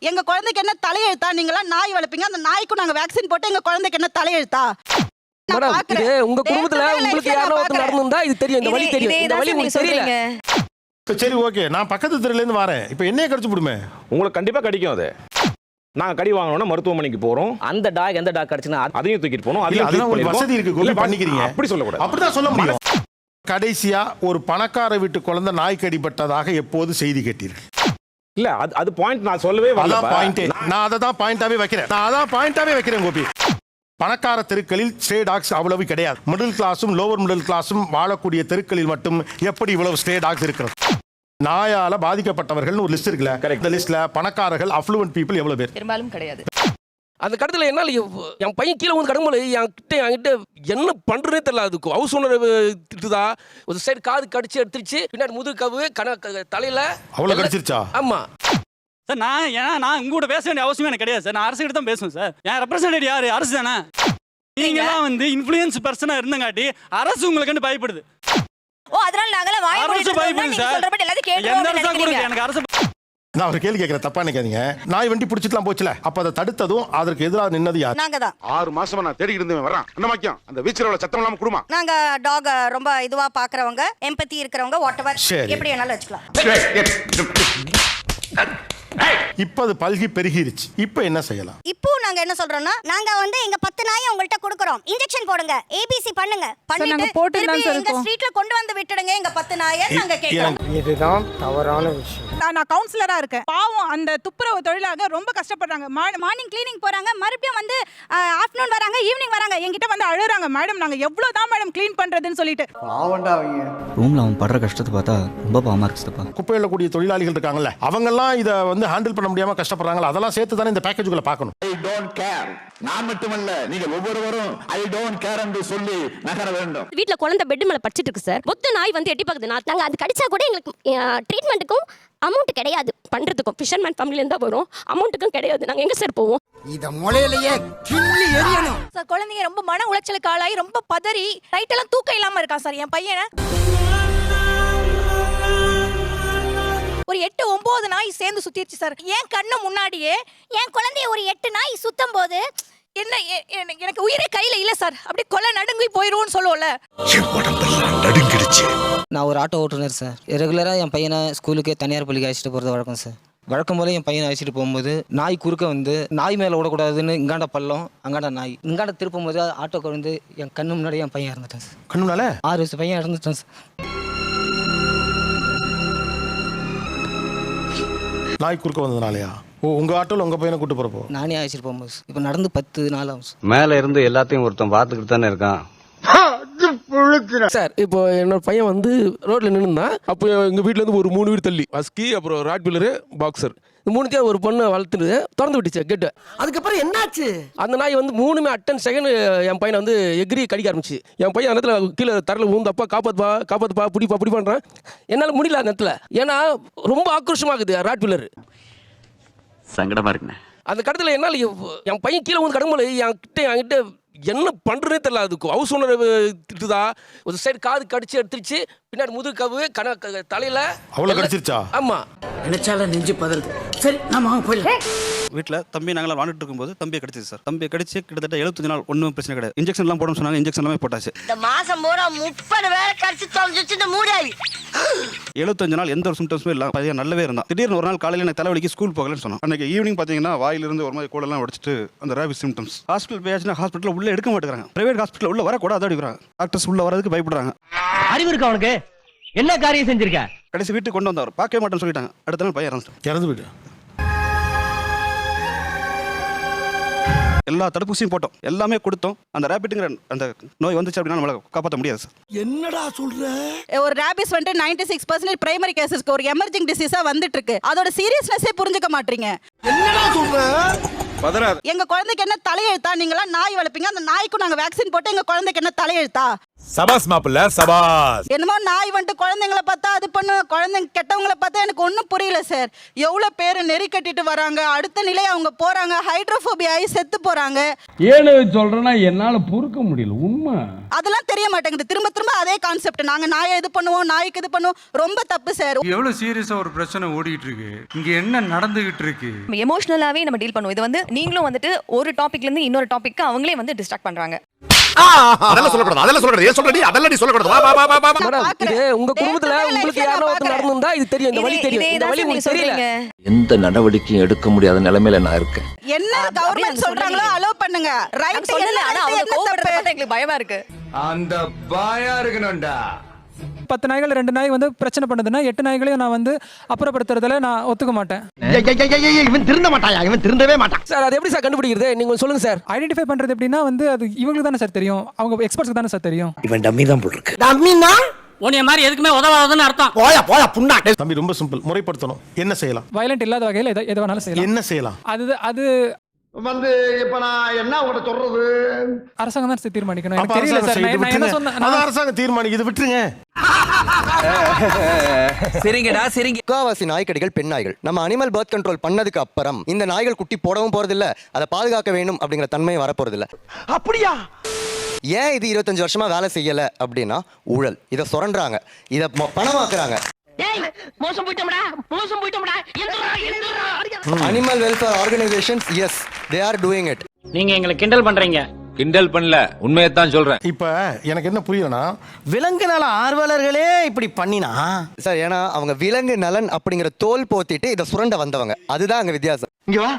எங்க குழந்தைக்கு என்ன தலையெழுத்தா? நீங்களாம் நாய் வளர்ப்பீங்க, அந்த நாய்க்கும் நாங்க வேக்சின் போட்டு எங்க குழந்தைக்கு என்ன தலையெழுத்தா? மேடம், இது உங்க குடும்பத்துல உங்களுக்கு யாரோ ஒருத்தர் நடந்துந்தா இது தெரியும், இந்த வழி தெரியும். இந்த வழி உங்களுக்கு தெரியல. சரி, ஓகே, நான் பக்கத்து தெருல இருந்து வரேன், இப்போ என்னைய கடிச்சு விடுமே? உங்களுக்கு கண்டிப்பா கடிக்கும். அது நாங்க கடி வாங்கணும்னா மருத்துவமனைக்கு போறோம். அந்த டாக் எந்த டாக் கடிச்சுனா அதையும் தூக்கிட்டு போறோம். அதெல்லாம் ஒரு வசதி இருக்கு, கோபி, பண்ணிக்கிறீங்க. அப்படி சொல்லக்கூடாது. அப்படிதான் சொல்ல முடியும். கடைசியா ஒரு பணக்கார வீட்டு குழந்தை நாய் கடிப்பட்டதாக எப்போது செய்தி கேட்டீர்கள்? இல்ல, அது பாயிண்ட் நான் சொல்லவே வரல. பாயிண்ட் நான் அதை தான் பாயிண்டாவே வைக்கிறேன். கோபி, பணக்கார தெருக்களில் ஸ்ட்ரே டாக்ஸ் அவ்வளவு கிடையாது. மிடில் கிளாஸும் லோவர் மிடில் கிளாஸும் வாழக்கூடிய தெருக்களில் மட்டும் எப்படி இவ்வளவு ஸ்ட்ரே டாக்ஸ் இருக்கிறது? நாயால பாதிக்கப்பட்டவர்கள் ஒரு லிஸ்ட் இருக்குல்ல, இந்த லிஸ்ட்ல பணக்காரர்கள் அஃப்ளூவன்ட் பீப்புள் எவ்வளவு பேர்? பெரும்பாலும் கிடையாது. அந்த கடத்துல என்னால என் பையன் கீழே வந்து கடம்போது என்கிட்ட என்ன பண்றதே தெரியல. அதுக்கு ஹவுஸ் ஓனர் திட்டுதா, ஒரு சைடு காது கடிச்சு எடுத்துருச்சு, பின்னாடி முதுகு கவு தலையில அவ்வளவு கடிச்சிருச்சா? ஆமா சார். நான் உங்க கூட பேச வேண்டிய அவசியம் எனக்கு கிடையாது சார். நான் அரசு கிட்ட தான் பேசுவேன் சார். என் ரெப்ரசன்டேட்டிவ் யாரு? அரசு தானே. நீங்களாம் வந்து இன்ஃப்ளூயன்ஸ் பர்சனா இருந்தங்காட்டி அரசு உங்களுக்கு பயப்படுது. ஓ, அதனால நாங்களே வாய் அரசு பயப்படுது சார். எந்த அரசா கூட எனக்கு அரசு. நான் ஒரு கேள்வி கேட்கிறேன், தப்பா நினைக்காதீங்க. நாய் வண்டி பிடிச்சிட்டுலாம் போச்சுல, அப்ப அதை தடுத்ததும் அதற்கு எதிராக நின்னது யார்? நாங்க தான். 6 மாசமா நான் தேடிக்கிட்டு இருந்தேன். வரான் அண்ணமாக்கியம் அந்த வீச்சரோட சத்தம் இல்லாம குடுமா. நாங்க டாக் ரொம்ப இதுவா பாக்குறவங்க, எம்பத்தி இருக்கிறவங்க, வாட் எவர் எப்படி வேணாலும் வச்சுக்கலாம். இப்ப அது பல்கி பெருகிருச்சு. இப்ப என்ன செய்யலாம்? இப்போ நாங்க என்ன சொல்றோம்னா, நாங்க வந்து எங்க 10 நாயை உங்கள்ட்ட கொடுக்கறோம், இன்ஜெக்ஷன் போடுங்க, ஏபிசி பண்ணுங்க, பண்ணிட்டு எங்க ஸ்ட்ரீட்ல கொண்டு வந்து விட்டுடுங்க எங்க 10 நாயை நாங்க கேக்குறோம். இதுதான் தவறான விஷயம். நான் கவுன்சிலரா இருக்கேன். பாவம் அந்த துப்புரவு தொழிலாக ரொம்ப கஷ்டப்படுறாங்க. மார்னிங் கிளீனிங் போறாங்க, மறுபடியும் வந்து ஆஃப்டர்நூன் வராங்க, ஈவினிங் வராங்க, என்கிட்ட வந்து அழுறாங்க, மேடம் நாங்க எவ்வளவு தான் மேடம் க்ளீன் பண்றதுன்னு சொல்லிட்டு. பாவண்டா அவங்க. ரூம்ல அவன் படுற கஷ்டத்தை பார்த்தா ரொம்ப பாவமா இருக்குப்பா. குப்பையில கூடிய தொழிலாளிகள் இருக்காங்கல்ல, அவங்க எல்லாம் இத வந்து ஹேண்டில் பண்ண முடியாம கஷ்டப்படுறாங்க. அதெல்லாம் சேர்த்து தானே இந்த பேக்கேஜுக்குள்ள பார்க்கணும். I don't care. நான் மட்டுமல்ல, நீங்க ஒவ்வொருவரும் ஐ டோன்ட் கேர் என்று சொல்லி நகர வேண்டும். வீட்ல குழந்தை பெட் மேல படுச்சிட்டு இருக்கு சார். மொத்த நாய் வந்து எட்டி பாக்குது. நாங்க அது கடிச்சா கூட எங்களுக்கு ட்ரீட்மெண்ட்டுக்கும் அமௌண்ட் கிடையாது, பண்றதுக்கும் ஃபிஷர்மேன் ஃபேமிலில இருந்தா வரும், அமௌண்ட்டுக்கும் கிடையாது. நாங்க எங்க சார் போவோம்? இத முளையிலேயே கிள்ளி எரியணும் சார். குழந்தைங்க ரொம்ப மன உளைச்சலுக்கு ஆளாகி ரொம்ப பதறி நைட் எல்லாம் தூக்கம் இல்லாம இருக்கா சார். என் பையனை ஒரு 8-9 நாய் சேர்ந்து சுத்திருச்சு சார். என் கண்ணு முன்னாடியே என் குழந்தைய ஒரு 8 நாய் சுத்தம் போது என்ன எனக்கு உயிரே கையில இல்ல சார். அப்படி கொலை நடுங்கி போயிருவோம்னு சொல்லுவோம்ல. நான் ஒரு ஆட்டோ ஓட்டுநர் சார். ரெகுலரா என் பையனை ஸ்கூலுக்கு தனியார் பள்ளிக்கு அழைச்சிட்டு போறது வழக்கம் சார். வழக்கம் போல என் பையனை அழைச்சிட்டு போகும்போது நாய் குறுக்க வந்து நாய் மேல விடக்கூடாதுன்னு இங்காண்ட பள்ளம் அங்காண்ட நாய் இங்காண்ட திருப்பும் போது ஆட்டோக்கு வந்து என் கண்ணு முன்னாடி என் பையன் இறந்துட்டான் சார். கண்ணுனால 6 வயசு பையன் இறந்துட்டான் சார். நாய் குறுக்க வந்ததுனாலயா? ஓ, உங்க ஆட்டோல உங்க பையனை கூட்டு போறப்போ? நானே அழைச்சிட்டு போகும்போது இப்போ நடந்து 10 நாள் ஆகும் சார். மேல இருந்து எல்லாத்தையும் ஒருத்தன் பார்த்துக்கிட்டு தானே இருக்கான் சார். இப்போ என்னோட பையன் வந்து ரோட்ல நின்னுதான். அப்போ எங்க வீட்டுல இருந்து ஒரு 3 வீடு தள்ளி ஹஸ்கி, அப்புறம் ராட்வீலரு, பாக்ஸர், இந்த 3த்தையும் ஒரு பொண்ணை வளர்த்துட்டு திறந்து விட்டுச்சு கேட்டு. அதுக்கப்புறம் என்னாச்சு? அந்த நாய் வந்து 3மே அட்டன் செகண்ட் என் பையனை வந்து எகிரி கடிக்க ஆரம்பிச்சு. என் பையன் அந்த இடத்துல கீழே தரல ஊந்தப்பா, காப்பாத்துப்பா பிடி பண்றான். என்னால முடியல அந்த இடத்துல, ஏன்னா ரொம்ப ஆக்ரோஷமாகுது ராட்வீலர். சங்கடமா இருக்குண்ணே. அந்த கடத்துல என்னால என் பையன் கீழே வந்து கடம்போது என்கிட்ட என்ன பண்றதே தெரியல. அதுக்கு ஹவுஸ் ஓனர் திட்டுதா, ஒரு சைடு காது கடிச்சு எடுத்துருச்சு, பின்னாடி முதுகு கவு தலையில அவ்வளவு கடிச்சிருச்சா? ஆமா. நினைச்சால நெஞ்சு பதறுது. சரி நாம போயிடலாம். வீட்டில் தம்பி நாங்களாம் விளாண்டுட்டு இருக்கும்போது தம்பியை கடிச்சிச்சு சார். தம்பியை கடிச்சு கிட்டத்தட்ட 75 நாள் ஒன்றும் பிரச்சனை கிடையாது. இன்ஜெக்ஷன்லாம் போடணும்னு சொன்னாங்க, இன்ஜெக்ஷன் எல்லாமே போட்டாச்சு. இந்த மாசம் பூரா 30 வேளை கடிச்சு தொலைஞ்சிச்சு இந்த மூடாவி. 75 நாள் எந்த ஒரு சிம்டம்ஸுமே இல்லை, பையன் நல்லாவே இருந்தான். திடீர்னு ஒரு நாள் காலையில் எனக்கு தலைவலிக்கு ஸ்கூல் போகலன்னு சொன்னோம். அன்றைக்கி ஈவினிங் பார்த்தீங்கன்னா வாயிலிருந்து ஒரு மாதிரி கூடலாம் உடைச்சிட்டு அந்த ரேபிஸ் சிம்டம்ஸ். ஹாஸ்பிட்டல் போயாச்சுன்னா ஹாஸ்பிட்டலில் உள்ளே எடுக்க மாட்டேங்கிறாங்க. பிரைவேட் ஹாஸ்பிட்டல் உள்ள வரக்கூடாது அடிக்கிறாங்க. டாக்டர்ஸ் உள்ள வரதுக்கு பயப்படுறாங்க. அறிவு இருக்கா அவனுக்கு? என்ன காரியம் செஞ்சிருக்க? கடைசி வீட்டுக்கு கொண்டு வந்தவர் பார்க்கவே மாட்டேன்னு சொல்லிட்டாங்க. அடுத்த நாள் பையன் இறந்து போயிட்டு எல்லா தடுப்பூசியும் போட்டோம், எல்லாமே கொடுத்தோம். அந்த ரேபிட்ங்கிற அந்த நோய் வந்துச்சு அப்படின்னா நம்மளால காப்பாற்ற முடியாது சார். என்னடா சொல்ற? ஒரு ரேபிஸ் வந்து 96% பிரைமரி கேசஸ்க்கு ஒரு எமர்ஜிங் டிசீஸா வந்துட்டு இருக்கு. அதோட சீரியஸ்னஸே புரிஞ்சுக்க மாட்டீங்க. என்னடா சொல்ற? எங்க குழந்தைக்கு என்ன தலையெழுத்தா? நீங்களாம் நாய் வளர்ப்பீங்க, அந்த நாய்க்கும் நாங்க வேக்சின் போட்டு எங்க குழந்தைக்கு என்ன தலையெழுத்தா? சபாஸ் மாப்பிள்ள சபாஸ். என்னமோ நாய் வந்துட்டு குழந்தைங்களை பார்த்தா அது பண்ணு, குழந்தைங்க கெட்டவங்களை பார்த்தா எனக்கு ஒன்றும் புரியல சார். எவ்வளோ பேர் நெறி கட்டிட்டு வராங்க, அடுத்த நிலை அவங்க போறாங்க, ஹைட்ரோஃபோபியா ஆகி செத்து போறாங்க. ஏழு சொல்றேன்னா என்னால பொறுக்க முடியல, உண்மை அதெல்லாம் தெரிய மாட்டேங்குது. திரும்ப திரும்ப அதே கான்செப்ட், நாங்க நாயை இது பண்ணுவோம், நாய்க்கு இது பண்ணுவோம். ரொம்ப தப்பு சார். எவ்வளவு சீரியஸா ஒரு பிரச்சனை ஓடிட்டு இருக்கு, இங்க என்ன நடந்துகிட்டு இருக்கு. எமோஷனலாவே நம்ம டீல் பண்ணுவோம். இது வந்து நீங்களும் வந்துட்டு ஒரு டாபிக்ல இருந்து இன்னொரு டாபிக் அவங்களே வந்து டிஸ்ட்ராக்ட் பண்றாங்க. அதெல்லாம் சொல்லக்கூடாது, அதெல்லாம் சொல்லக்கூடாது. ஏன் சொல்றடி? அதெல்லாம் நீ சொல்லக்கூடாது. வா வா வா வா. மேடம், இது உங்க குடும்பத்துல உங்களுக்கு யாரோ ஒருத்தர் நடந்துந்தா இது தெரியும், இந்த வழி தெரியும். இந்த வழி உங்களுக்கு தெரியல. எந்த நடவடிக்கையும் எடுக்க முடியாத நிலைமையில நான் இருக்கேன். என்ன கவர்மெண்ட் சொல்றாங்களோ அலோ பண்ணுங்க. ரைட் சொல்லல, ஆனா அவங்க கோவப்படுறத பார்த்தா எங்களுக்கு பயமா இருக்கு. அந்த பாயா இருக்கணும்டா. 10 நாய்கள் 2 நாய் வந்து பிரச்சனை பண்ணுதுன்னா 8 நாய்களையும் நான் வந்து அப்புறப்படுத்துறதுல நான் ஒத்துக்க மாட்டேன். இவன் திருந்த மாட்டாயா, இவன் திருந்தவே மாட்டான் சார். அது எப்படி சார் கண்டுபிடிக்கிறது, நீங்க சொல்லுங்க சார். ஐடென்டிஃபை பண்றது எப்படின்னா வந்து அது இவங்களுக்கு தானே சார் தெரியும், அவங்க எக்ஸ்பர்ட்ஸ்க்கு தானே சார் தெரியும். இவன் டம்மி தான் போல் இருக்கு. டம்மினா உன்னைய மாதிரி எதுக்குமே உதவாததுன்னு அர்த்தம். போயா போயா புண்ணா. தம்பி ரொம்ப சிம்பிள், முறைப்படுத்தணும். என்ன செய்யலாம்? வயலண்ட் இல்லாத வகையில் எது வேணாலும் செய்யலாம். என்ன செய்யலாம்? அது வந்து இப்ப நான் என்ன உங்கள்ட்ட சொல்றது? அரசாங்கம் தான் தீர்மானிக்கணும். எனக்கு தெரியல சார். நான் என்ன சொன்னேன், அரசாங்கம் தீர்மானிக்குது, விட்டுருங்க. சரிங்கடா சரிங்க. முக்காவாசி நாய்க்கடிகள் பெண் நாய்கள். நம்ம அனிமல் பர்த் கண்ட்ரோல் பண்ணதுக்கு அப்புறம் இந்த நாய்கள் குட்டி போடவும் போறதில்ல, அதை பாதுகாக்க வேண்டும் அப்படிங்கிற தன்மை வரப்போறதில்ல. அப்படியா? ஏன் இது 25 வருஷமா வேலை செய்யல அப்படின்னா ஊழல். இதை சுரண்டாங்க, இதை பணமாக்குறாங்க. Animal welfare organisations, yes they are doing it. நீங்க எங்களை கிண்டல் பண்றீங்க. கிண்டல் பண்ணல, உண்மையை தான் சொல்றேன். இப்ப எனக்கு என்ன புரியுதுன்னா, விலங்கு நல ஆர்வலர்களே இப்படி பண்ணினா சார், ஏன்னா அவங்க விலங்கு நலன் அப்படிங்கிற தோல் போத்திட்டு இதை சுரண்ட வந்தவங்க. அதுதான் அங்க வித்தியாசம். இங்க வா.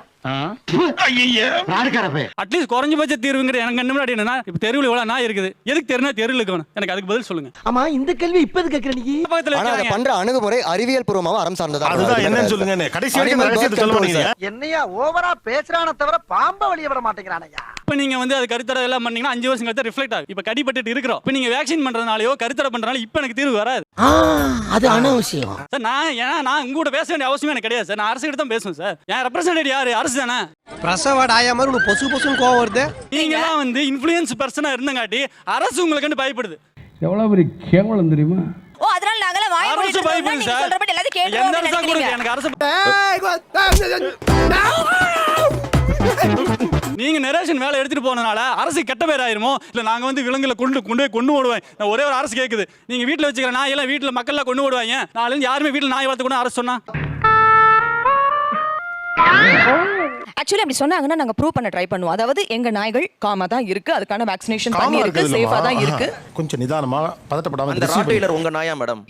அட்லீஸ்ட் குறைஞ்சபட்ச தீர்வுங்கிற எனக்கு என்ன முன்னாடி என்னன்னா, இப்ப தெருவில் இவ்வளவு நாய் இருக்குது, எதுக்கு தெருனா தெருவில் இருக்கணும். எனக்கு அதுக்கு பதில் சொல்லுங்க. ஆமா, இந்த கேள்வி இப்ப எதுக்கு கேக்குற நீ? ஆனா அதை பண்ற அணுகுமுறை அறிவியல் பூர்வமாக அறம் சார்ந்ததா. அதுதான் என்னன்னு சொல்லுங்க. கடைசி வரைக்கும் ரகசியத்தை சொல்ல மாட்டீங்க. என்னையா ஓவரா பேசுறானே தவிர பாம்ப வெளிய வர மாட்டேங்கறானயா. இப்ப நீங்க வந்து அது கருத்தடை எல்லாம் பண்ணீங்கன்னா 5 வருஷம் கழிச்சு ரிஃப்ளெக்ட் ஆகும். இப்ப கடிபட்டுட்டு இருக்கிறோம். இப்ப நீங்க வேக்சின் பண்றதுனாலயோ கருத்தடை பண்றதுனால இப்ப எனக்கு தீர்வு வராது. அது அனாவசியம் சார். நான் உங்க கூட பேச வேண்டிய அவசியம் எனக்கு கிடையாது சார். நான் அரசு கிட்ட தான் பேசுவேன் சார். என் ரெப்ரசன்டேட்டிவ் யாரு? அரசு தானே. பிரசவ டாயா மாதிரி உனக்கு பொசு பொசுன்னு கோவம் வருது. நீங்க எல்லாம் வந்து இன்ஃப்ளூயன்ஸ் பர்சனா இருந்தங்காட்டி அரசு உங்களுக்கு பயப்படுது. எவ்வளவு பெரிய கேவலம் தெரியுமா? ஓ, அதனால நாங்கள வாய் மூடிட்டு இருக்கோம். நீங்க சொல்றபடி எல்லாத்தையும் கேட்றோம். எந்த அரசு கூட எனக்கு அரசு நீங்க நரேஷன் வேலை எடுத்துட்டு போனனால அரசு கெட்ட பேர் ஆயிருமோ, இல்ல நாங்க வந்து விலங்குல கொண்டு ஓடுவேன். ஒரே ஒரு அரசு கேக்குது, நீங்க வீட்டுல வச்சுக்கிற நாய் எல்லாம் வீட்டுல மக்கள் எல்லாம் கொண்டு ஓடுவாங்க. நாளைக்கு யாருமே வீட்டுல நாய் வளர்த்து கூட அரசு சொன்னா. ஆக்சுவலி அப்படி சொன்னாங்கன்னா நாங்க ப்ரூவ் பண்ண ட்ரை பண்ணுவோம். அதாவது எங்க நாய்கள் காமா தான் இருக்கு, அதுக்கான வேக்சினேஷன் பண்ணி இருக்கு, சேஃபா தான் இருக்கு. கொஞ்சம் நிதானமா, பதட்டப்படாம. அந்த ராட்வெய்லர் உங்க நாயா மேடம்?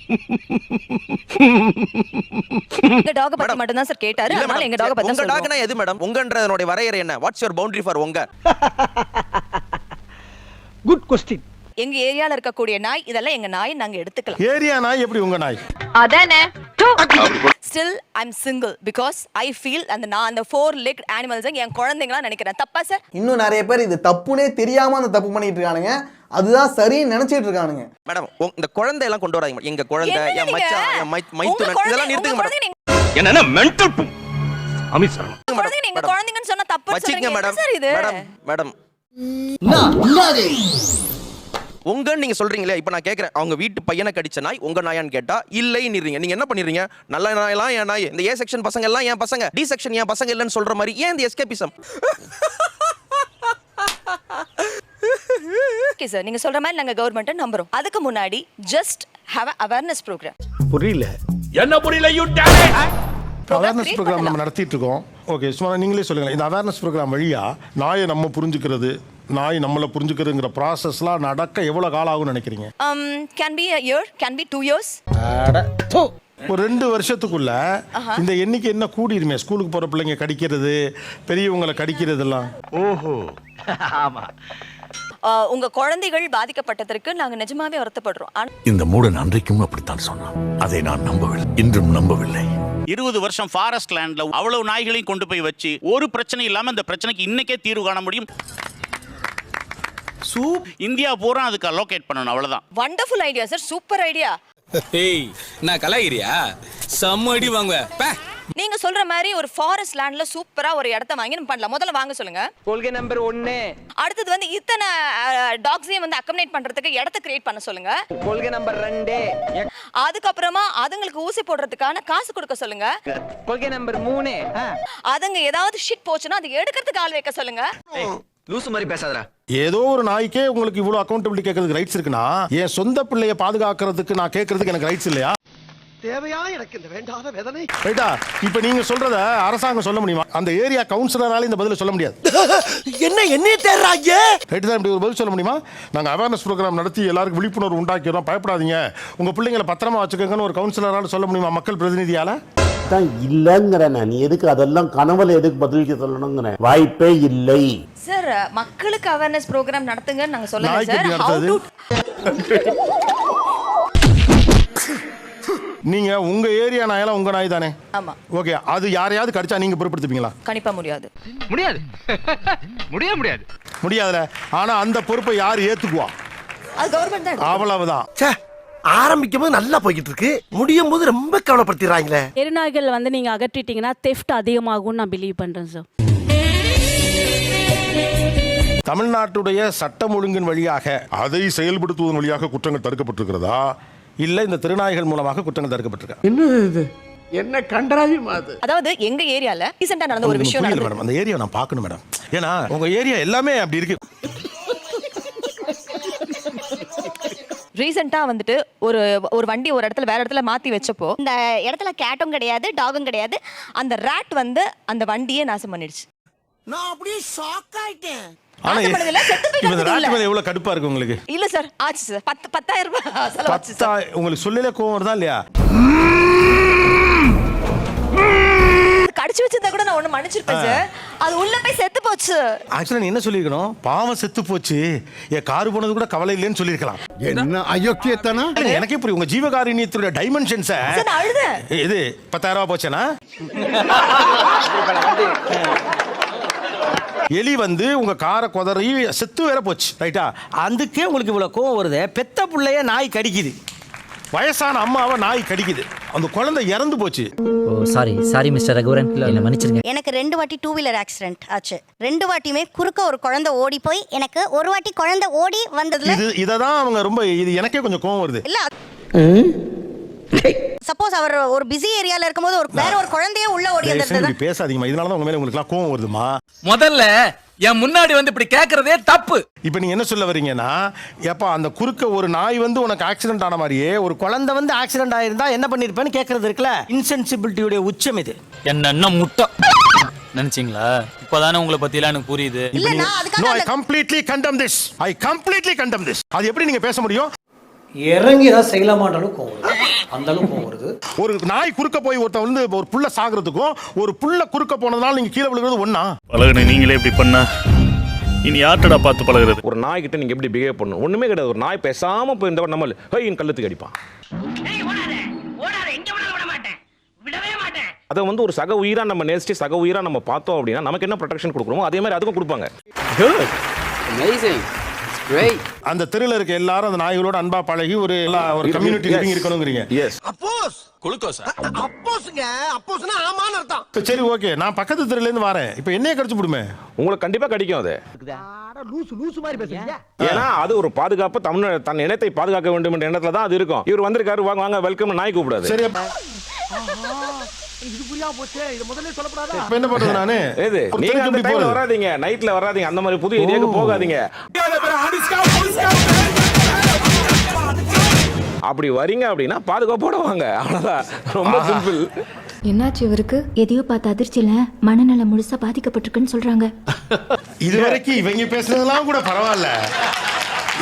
எங்க டாக் பத்தி மட்டும் தான் சார் கேட்டாரு. அதனால எங்க டாக் பத்தி. உங்க டாக்னா எது மேடம்? உங்கன்றதோட வரையறை என்ன? வாட்ஸ் யுவர் பவுண்டரி ஃபார் உங்க? Good question. எங்க ஏரியால இருக்கக்கூடிய நாய் இதெல்லாம் எங்க நாய், நாங்க எடுத்துக்கலாம். ஏரியா நாய் எப்படி உங்க நாய்? அதானே. Still I'm single because I feel அந்த 4-legged animals என் குழந்தைங்களா நினைக்கிறேன். தப்பா சார்? இன்னும் நிறைய பேர் இது தப்புனே தெரியாம அந்த தப்பு பண்ணிட்டு இருக்கானுங்க. அதுதான் சரின்னு நினைச்சிட்டு இருக்கானுங்க. மேடம், இந்த குழந்தை எல்லாம் கொண்டு வராங்க. எங்க குழந்தை, என் மச்சான், என் மைத்துனன், இதெல்லாம் நிறுத்துங்க மேடம். என்னன்னா மென்டல் அமிசரம். குழந்தைங்க நீங்க குழந்தைங்கன்னு சொன்னா தப்புன்னு சொல்றீங்க மேடம். சார் இது மேடம் உங்கன்னு நீங்க சொல்றீங்களே. இப்ப நான் கேக்குறேன், அவங்க வீட்டு பையனை கடிச்ச நாய் உங்க நாயான்னு கேட்டா இல்லைன்னு நீங்க என்ன பண்ணிடுறீங்க? நல்ல நாயெல்லாம் என் நாய், இந்த ஏ செக்ஷன் பசங்க எல்லாம் என் பசங்க, டி செக்ஷன் என் பசங்க இல்லைன்னு சொல்ற மாதிரி ஏன் இந்த எஸ்கேபிசம்? ஓகே சார், நீங்க சொல்ற மாதிரி நாங்க கவர்மெண்ட்டை நம்புறோம். அதுக்கு முன்னாடி ஜஸ்ட் ஹேவ் அவேர்னஸ் ப்ரோக்ராம். புரியல. என்ன புரியல? You date. அவேர்னஸ் ப்ரோக்ராம் நம்ம நடத்திட்டு இருக்கோம். ஓகே, சும்மா நீங்களே சொல்லுங்க. இந்த அவேர்னஸ் ப்ரோக்ராம் வழியா நாயை நம்ம புரிஞ்சுக்கிறது, நாய் நம்மளை புரிஞ்சுக்கிறதுங்கிற ப்ராசஸ்லாம் நடக்க எவ்வளவு காலம் ஆகும்னு நினைக்கிறீங்க? Can be a year, can be 2 years. ஒரு 2 வருஷத்துக்குள்ள இந்த எண்ணிக்கை என்ன கூடிருமே? ஸ்கூலுக்கு போற பிள்ளைங்க கடிக்கிறது, பெரியவங்களை கடிக்கிறதெல்லாம். ஓஹோ, ஆமா. உங்க குழந்தைகள் பாதிக்கப்பட்டதற்கு நாங்க நிஜமாவே வருத்தப்படுறோம். இந்த மூடன் அன்றைக்கும் அப்படித்தான் சொன்னான். அதை நான் நம்பவில்லை, இன்றும் நம்பவில்லை. 20 வருஷம் ஃபாரஸ்ட் லேண்ட்ல அவ்வளவு நாய்களையும் கொண்டு போய் வச்சு ஒரு பிரச்சனை இல்லாம இந்த பிரச்சனைக்கு இன்னைக்கே தீர்வு காண முடியும். இந்தியா பூரா அதுக்கு அலோகேட் பண்ணணும், அவ்வளவுதான். Wonderful idea sir, super idea. ஏய் நான் கலாகிரியா செம்ம அடி வாங்குவேன். நீங்க சொல்ற மாதிரி ஒரு ஃபாரஸ்ட் லேண்ட்ல சூப்பரா ஒரு இடத்த வாங்கி நம்ம பண்ணலாம். முதல்ல வாங்க சொல்லுங்க. கொள்கை நம்பர் 1. அடுத்தது வந்து இத்தனை டாக்ஸையும் வந்து அக்கமடேட் பண்றதுக்கு இடத்த கிரியேட் பண்ண சொல்லுங்க. கொள்கை நம்பர் 2. அதுக்கப்புறமா அதுங்களுக்கு ஊசி போடுறதுக்கான காசு கொடுக்க சொல்லுங்க. கொள்கை நம்பர் 3. அதுங்க ஏதாவது ஷிட் போச்சுன்னா அது எடுக்கிறதுக்கு ஆள் வைக்க சொல்லுங்க. லூசு மாதிரி பேசாதடா. ஏதோ ஒரு நாய்க்கே உங்களுக்கு இவ்வளவு அக்கௌண்டபிலிட்டி கேட்கறதுக்கு ரைட்ஸ் இருக்குன்னா என் சொந்த பிள்ளைய பாதுகாக்கிறதுக்கு நான் கேட்கறதுக்கு எனக்கு ரைட்ஸ் இல்லையா? தேவையா எனக்கு இந்த வேண்டாத வேதனை. ரைட்டா? இப்ப நீங்க சொல்றத அரசாங்கம் சொல்ல முடியுமா? அந்த ஏரியா கவுன்சிலரால இந்த பதில சொல்ல முடியாது. என்ன தேடுறாங்க? ரைட் தான், இப்படி ஒரு பதில் சொல்ல முடியுமா? நாங்க அவேர்னஸ் ப்ரோக்ராம் நடத்தி எல்லாருக்கும் விழிப்புணர்வு உண்டாக்கிறோம், பயப்படாதீங்க, உங்க பிள்ளைங்களை பத்திரமா வச்சுக்கோங்கன்னு ஒரு கவுன்சிலரால சொல்ல முடியுமா? மக்கள் பிரதிநிதியால தான் இல்லங்கற. நீ எதுக்கு அதெல்லாம் கனவுல எதுக்கு பதிலுக்கு சொல்லணும்ங்கற? வாய்ப்பே இல்லை. சார், மக்களுக்கு அவேர்னஸ் ப்ரோக்ராம் நடத்துங்கன்னு நாங்க சொல்லல சார். நீங்க உங்க ஏரியா நாயெல்லாம் உங்க நாய் தானே? ஆமா. ஓகே, அது யாரையாவது கடிச்சா நீங்க பொறுப்படுத்துப்பீங்களா? கண்டிப்பா முடியாது. முடியாதுல. ஆனா அந்த பொறுப்பை யார் ஏத்துக்குவா? அது கவர்மெண்ட் தான். அவ்வளவுதான். ஆரம்பிக்கும் போது நல்லா போய்கிட்டு இருக்கு, முடியும் போது ரொம்ப கவலைப்படுத்திடுறாங்களே. தெருநாய்கள் வந்து நீங்க அகற்றிட்டீங்கன்னா தெஃப்ட் அதிகமாகும்னு நான் பிலீவ் பண்றேன் சார். தமிழ்நாட்டுடைய சட்டம் ஒழுங்கின் வழியாக அதை செயல்படுத்துவதன் வழியாக குற்றங்கள் தடுக்கப்பட்டிருக்கிறதா, இல்ல இந்த திருநாய்கள் மூலமாக குற்றங்கள் தடுக்கப்பட்டிருக்கா? என்ன கண்டராஜிமா அது? அதாவது எங்க ஏரியால ரீசன்ட்டா நடந்த ஒரு விஷயம் நடந்தது மேடம். அந்த ஏரியா நான் பார்க்கணும் மேடம். ஏன்னா உங்க ஏரியா எல்லாமே அப்படி இருக்கு. ரீசெண்டா வந்துட்டு ஒரு வண்டி ஒரு இடத்துல வேற இடத்துல மாத்தி வச்சப்போ இந்த இடத்துல கேட்டும் கிடையாது, டாகும் கிடையாது, அந்த ராட் வந்து அந்த வண்டியே நாசம் பண்ணிடுச்சு. நான் அப்படியே ஷாக் ஆயிட்டேன். ஆனா இந்த ராட் மேல எவ்வளவு கடுப்பா இருக்கு உங்களுக்கு? இல்ல சார், ஆச்சு சார். 10,000 ரூபாய் செலவாச்சு சார். உங்களுக்கு சொல்லல கோவம் வருதா இல்லையா? கடிச்சு வச்சிருந்தா கூட நான் ஒண்ணு மன்னிச்சிருப்பேன் சார். அது உள்ள போய் செத்து போச்சு. ஆக்சுவலா நீ என்ன சொல்லிருக்கணும்? பாவம் செத்து போச்சு, என் கார் போனது கூட கவலை இல்லைன்னு சொல்லிருக்கலாம். என்ன அயோக்கியத்தனா? எனக்கே புரியும் உங்க ஜீவகாருண்யத்துடைய டைமென்ஷன்ஸ். நான் அழுதேன். இது 10,000 ரூபாய் போச்சேனா? எலி வந்து உங்க காரை கொதறி செத்து வேற போச்சு. ரைட்டா? அதுக்கே உங்களுக்கு இவ்வளவு கோவம் வருது. பெத்த புள்ளைய நாய் கடிக்குது, வயசான அம்மாவை நாய் கடிக்குது, அந்த குழந்தை இறந்து போச்சு. சாரி மிஸ்டர் ரகுவரன், என்ன மன்னிச்சிருங்க. எனக்கு 2 வாட்டி 2 வீலர் ஆக்சிடென்ட் ஆச்சு. 2 வாட்டியுமே குறுக்க ஒரு குழந்தை ஓடி போய் எனக்கு ஒரு வாட்டி குழந்தை ஓடி வந்ததுல இததான் அவங்க ரொம்ப எனக்கே கொஞ்சம் கோவம் வருது. இல்ல சப்போஸ் அவர் ஒரு பிஸி ஏரியால இருக்கும்போது வேற ஒரு குழந்தையே உள்ள ஓடி வந்தது. பேசாதீங்கம்மா, இதனால தான் உங்க மேல உங்களுக்கு எல்லாம் கோவம் வருதுமா. முதல்ல என் முன்னாடி வந்து இப்படி கேக்குறதே தப்பு. இப்போ நீங்க என்ன சொல்ல வரீங்கன்னா, ஏப்பா அந்த குறுக்க ஒரு நாய் வந்து உனக்கு ஆக்சிடென்ட் ஆன மாதிரியே ஒரு குழந்தை வந்து ஆக்சிடென்ட் ஆயிருந்தா என்ன பண்ணிருப்பேன்னு கேக்குறது இருக்குல்ல. இன்சென்சிபிலிட்டியோட உச்சம் இது. என்ன முட்டை நினைச்சீங்களா? இப்பதானே உங்களை பத்திலாம் எனக்கு புரியுது. No, I completely condemn this. I completely condemn this. அது எப்படி நீங்க பேச முடியும்? இறங்கி தான் செய்யலாமான்றாலும் கோவம் வருது. அந்த அளவுக்கு கோவம் வருது. ஒரு நாய் குறுக்க போய் ஒருத்தன் வந்து ஒரு புள்ள சாகிறதுக்கும் ஒரு புள்ள குறுக்க போனதுனால நீங்க கீழே விழுகிறது ஒண்ணா? பழகுன நீங்களே இப்படி பண்ணா இனி யார்ட்டடா பார்த்து பழகுறது? ஒரு நாய் கிட்ட நீங்க எப்படி பிஹேவ் பண்ணணும்? ஒண்ணுமே கிடையாது. ஒரு நாய் பேசாம போயிருந்தவன் நம்ம ஹையின் கள்ளத்துக்கு அடிப்பான். அதை வந்து ஒரு சக உயிரா நம்ம நேசிச்சு சக உயிரா நம்ம பார்த்தோம் அப்படின்னா நமக்கு என்ன ப்ரொடெக்ஷன் கொடுக்குறோமோ அதே மாதிரி அதுக்கும் கொடுப்பாங்க. அந்த தெருல இருக்க எல்லாரும் அந்த நாய்களோட அன்பா பழகி ஒரு கம்யூனிட்டி லிவிங் இருக்கணும்ங்கறீங்க. எஸ். அப்போஸ் குளுக்கோஸ். அப்போஸ்ங்க, அப்போஸ்னா ஆமான்னு அர்த்தம். சரி, ஓகே, நான் பக்கத்து தெருல இருந்து வரேன், இப்போ என்னைய கடிச்சு விடுமே? உங்களுக்கு கண்டிப்பா கிடைக்கும் அது. லூசு மாதிரி பேசுறீங்க. ஏன்னா அது ஒரு பாதுகாப்பு, தன் இனத்தை பாதுகாக்க வேண்டும் என்ற எண்ணத்துல தான் அது இருக்கும். இவர் வந்திருக்காரு, வாங்க வாங்க வெல்கம் நாய் கூப்பிடாது. சரி, இது புரியாம போச்சே, இது முதல்ல சொல்லப்படாதா? இப்போ என்ன பண்றது நானு? ஏது நீங்க அந்த டைம்ல வராதீங்க, நைட்ல வராதீங்க, அந்த மாதிரி புது ஏரியாக்கு போகாதீங்க. அப்படி வரீங்க அப்படின்னா பாதுகாப்போட வாங்க, அவ்வளவுதான். ரொம்ப சிம்பிள். என்னாச்சு இவருக்கு? எதையோ பார்த்து அதிர்ச்சியில மனநலம் முழுசா பாதிக்கப்பட்டிருக்குன்னு சொல்றாங்க. இதுவரைக்கும் இவங்க பேசுறதெல்லாம் கூட பரவாயில்ல.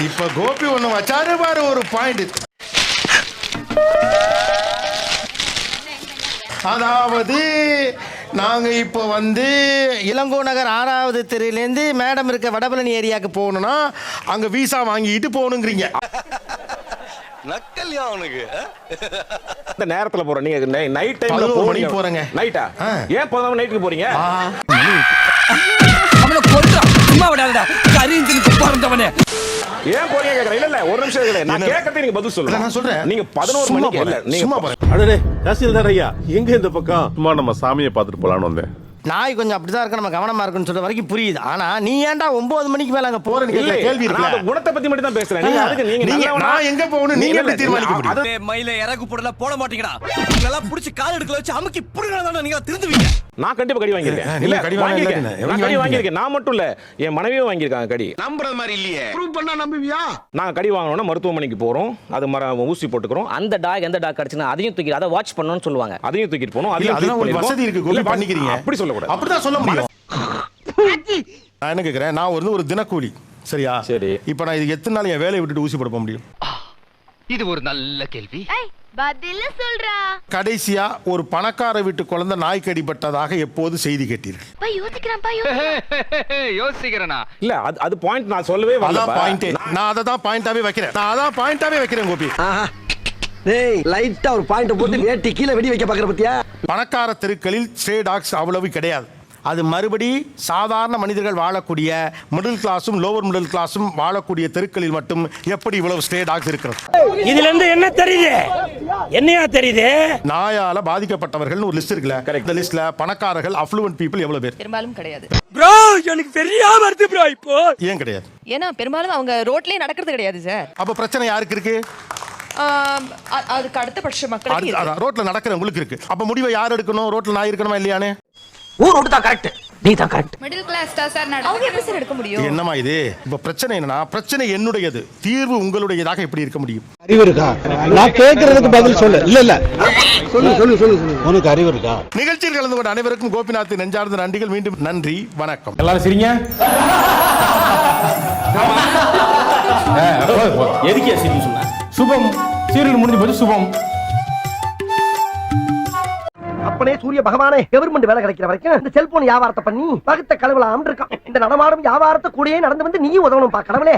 இப்ப கோபி ஒண்ணு வச்சாரு பாரு, ஒரு பாயிண்ட். அதாவது நாங்க இப்போ வந்து இளங்கோ நகர் 6வது தெருவிலேருந்து மேடம் இருக்க வடபழனி ஏரியாவுக்கு போகணும்னா அங்க வீசா வாங்கிட்டு போகணுங்கிறீங்க. நக்கல்யா அவனுக்கு. இந்த நேரத்துல போற நீங்க நைட் டைம்ல போறீங்க. நைட்டா? ஏன் 11 நைட்டுக்கு போறீங்க? அவன கொல்றா, சும்மா விடாதடா, கரிஞ்சினுக்கு பிறந்தவனே. ஏன் போறீங்க கேக்குறேன். இல்ல ஒரு நிமிஷம் இல்ல. நான் கேட்கறதை நீங்க பதில் சொல்லுங்க. நான் சொல்றேன். நீங்க 11 மணிக்கு இல்ல. சும்மா நீங்க அடடே தாசில்தார் ஐயா எங்க இந்த பக்கம் சும்மா நம்ம சாமியை பார்த்துட்டு போலான்னு வந்தேன். நாய் கொஞ்சம் அப்படிதான் இருக்கு, நம்ம கவனமா இருக்குன்னு சொல்ற வரைக்கும் புரியுது. ஆனா நீ ஏன்டா 9 மணிக்கு மேல அங்க போறேன்னு இல்ல, கேள்வி இருக்குல்ல. நான் குணத்தை பத்தி மட்டும் தான் பேசுறேன். நீங்க அதுக்கு நீங்க நான் எங்க போகணும் நீங்க எப்படி தீர்மானிக்க முடியும்? மயில இறகு போடல போட மாட்டீங்கடா. இதெல்லாம் புடிச்சு கால் எடுக்கல வச்சு அமுக்கி புடுங்கறதானே நீங்க திருந்துவீங்க. நான் கண்டிப்பா கடி வாங்கியிருக்கேன். இல்ல கடி வாங்கியிருக்கேன். நான் மட்டும் இல்ல, என் மனைவியும் வாங்கியிருக்காங்க கடி. நம்புறது மாதிரி இல்லையே. ப்ரூவ் பண்ணா நம்புவியா? நாங்க கடி வாங்கணும்னா மருத்துவமனைக்கு போறோம். அது ஊசி போட்டுக்கிறோம். அந்த டாக் எந்த டாக் கடிச்சுன்னா அதையும் தூக்கி அதை வாட்ச் பண்ணணும்னு சொல்லுவாங்க. அதையும் தூக்கிட்டு போகணும். இல்ல, அதெல்லாம் ஒரு வசதி இருக்கு கோபி, பண்ணிக்கிறீங்க. அப்படி சொல்லக்கூடாது. அப்படிதான் சொல்ல முடியும். நான் என்ன கேக்குறேன், நான் ஒரு தினக்கூலி சரியா? சரி. இப்போ நான் இது எத்தனை நாள் என் வேலையை விட்டுட்டு ஊசி போட முடியும்? இது ஒரு நல்ல கேள்வி. பதில சொல்றா. கடைசியா ஒரு பணக்கார வீட்டு குழந்தை நாய் கடிப்பட்டதாக எப்போது செய்தி கேட்டீர்கள்? பா யோசிக்கிறான் யோசிக்கிறேனா? இல்ல அது பாயிண்ட் நான் சொல்லவே வரல. அதான் பாயிண்டே. நான் அதை தான் பாயிண்டாவே வைக்கிறேன் கோபி. டேய் லைட்டா ஒரு பாயிண்ட் போட்டு வேட்டி கீழ வெடி வைக்க பாக்குற பத்தியா? பணக்கார தெருக்களில் ஸ்ட்ரே டாக்ஸ் அவ்வளவு கிடையாது. அது மறுபடி சாதாரண மனிதர்கள் வாழக்கூடிய மிடில் கிளாஸும் லோவர் மிடில் கிளாஸும் வாழக்கூடிய தெருக்களில் மட்டும் எப்படி இவ்வளவு ஸ்ட்ரே டாக்ஸ் இருக்கிறது? இதுல இருந்து என்ன தெரியுது? என்னையா தெரியுது? நாயால பாதிக்கப்பட்டவர்கள் ஒரு லிஸ்ட் இருக்குல்ல, இந்த லிஸ்ட்ல பணக்காரர்கள் அஃப்ளூவன்ட் பீப்புள் எவ்வளவு பேர்? பெரும்பாலும் கிடையாது. ப்ரோ எனக்கு தெரியாம வருது ப்ரோ இப்போ. ஏன் கிடையாது? ஏன்னா பெரும்பாலும் அவங்க ரோட்லயே நடக்கிறது கிடையாது சார். அப்ப பிரச்சனை யாருக்கு இருக்கு? அதுக்கு அடுத்த பட்ச மக்களுக்கு இருக்கு. ரோட்ல நடக்கிறவங்களுக்கு இருக்கு. அப்ப முடிவை யார் எடுக்கணும்? ரோட்ல நாய் இருக்கணுமா இல்லையானே? ஊர் ரோட் தான் கரெக்ட். நீ தான் கரெக்ட். மிடில் கிளாஸ் தான் சார் அவங்க எப்படி சார் எடுக்க முடியும்? என்னமா இது? இப்ப பிரச்சனை என்னன்னா, பிரச்சனை என்னுடையது, தீர்வு உங்களுடையதாக எப்படி இருக்க முடியும்? அறிவு இருக்கா? நான் கேக்குறதுக்கு பதில் சொல்லு. இல்ல சொல்லு உனக்கு அறிவு இருக்கா? நிகழ்ச்சியில் கலந்து கொண்ட அனைவருக்கும் கோபிநாத் நெஞ்சார்ந்த நன்றிகள். மீண்டும் நன்றி, வணக்கம். எல்லாரும் சரிங்க. எதுக்கு சீரியல் சொன்ன? சுபம் சீரியல் முடிஞ்சு போச்சு. சுபம் அப்பனே சூரிய பகவானே, கவர்மெண்ட் வேலை கிடைக்கிற வரைக்கும் இந்த செல்போன் வியாபாரத்தை பண்ணி பகுத்த கழுவலாம் இருக்கான். இந்த நடமாடும் வியாபாரத்தை கூடயே நடந்து வந்து நீயும் உதவணும் பா கடவுளே.